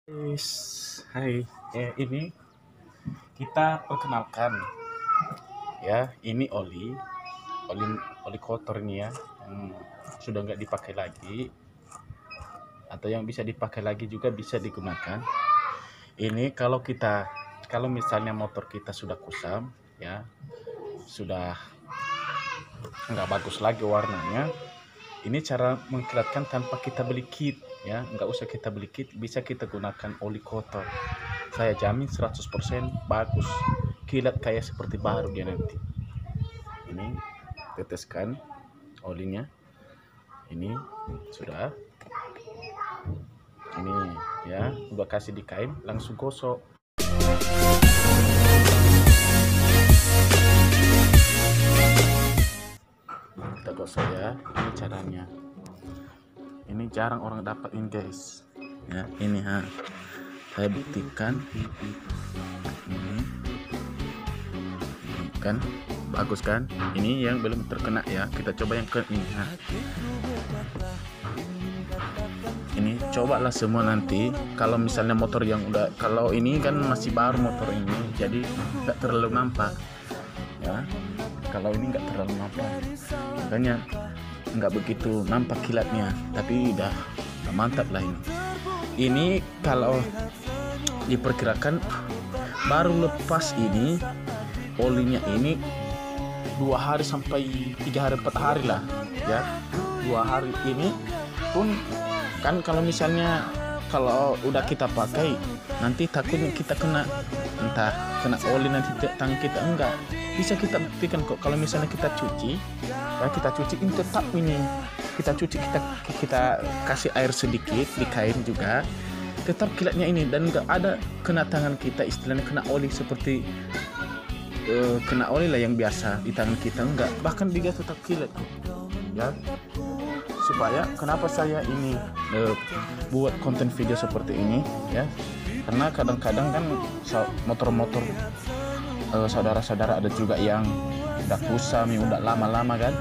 Guys, hai. Ini kita perkenalkan ya. Ini oli, oli kotor nih ya, yang sudah nggak dipakai lagi atau yang bisa dipakai lagi juga bisa digunakan. Ini kalau misalnya motor kita sudah kusam ya, sudah nggak bagus lagi warnanya. Ini cara mengkilatkan tanpa kita beli kit ya, nggak usah kita beli kit, bisa kita gunakan oli kotor. Saya jamin 100% bagus, kilat kayak seperti baru dia nanti. Ini teteskan olinya, ini sudah, ini ya udah kasih di kain, langsung gosok. Kita gosok ya, ini caranya. Ini jarang orang dapatin guys ya. Ini saya buktikan ini kan bagus kan. Ini yang belum terkena ya, kita coba yang ke ini. Ini cobalah semua nanti. Kalau misalnya motor yang udah, kalau ini kan masih baru motor ini, jadi nggak terlalu nampak ya. Kalau ini nggak terlalu nampak, makanya nggak begitu nampak kilatnya, tapi udah mantap lah ini. Ini kalau diperkirakan baru lepas ini olinya ini 2 hari sampai 3 hari 4 hari lah ya. 2 hari ini pun kan, kalau misalnya kalau udah kita pakai nanti takutnya kita kena, entah kena oli nanti tangan kita. Enggak, bisa kita buktikan kok. Kalau misalnya kita cuci ya, kita cuci ini tetap ini, kita cuci, kita kasih air sedikit di kain juga, tetap kilatnya ini, dan enggak ada kena tangan kita, istilahnya kena oli seperti kena oli lah yang biasa di tangan kita, enggak, bahkan dia tetap kilat ya. Supaya kenapa saya ini buat konten video seperti ini ya, karena kadang-kadang kan motor-motor saudara-saudara ada juga yang udah kusam, yang udah lama-lama kan,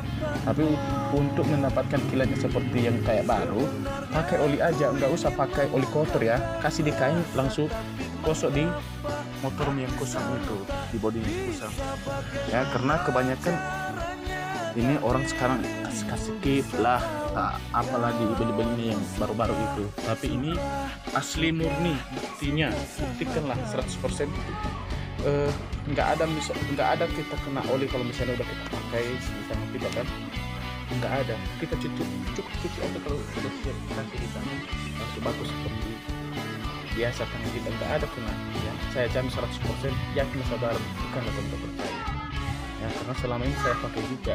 tapi untuk mendapatkan kilatnya seperti yang kayak baru, pakai oli aja, nggak usah pakai oli kotor ya. Kasih di kain, langsung gosok di motor yang kusam itu, di bodi yang kusam ya. Karena kebanyakan ini orang sekarang kasih kit lah, apalagi beli-belinya yang baru-baru itu, tapi ini asli murni, buktikanlah 100%. Nggak ada kita kena oli kalau misalnya udah kita pakai di tangan kita kan, nggak ada. Kita cukup cuci aja, kalau sudah siap nanti di tangan langsung bagus seperti biasa tangan kita, nggak ada kena ya. Saya jamin 100%, yakin saudara, bukanlah untuk percaya ya, karena selama ini saya pakai juga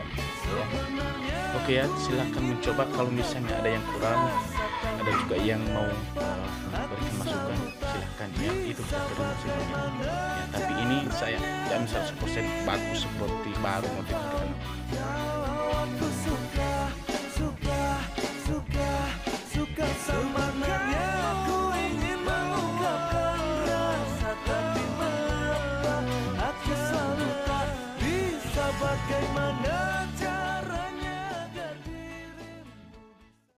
ya. Oke ya, silahkan mencoba. Kalau misalnya ada yang kurang, ada juga yang mau berikan masukan, silahkan ya, itu saya terima semuanya ya. Tapi ini saya jamin 100% bagus seperti baru motor kita.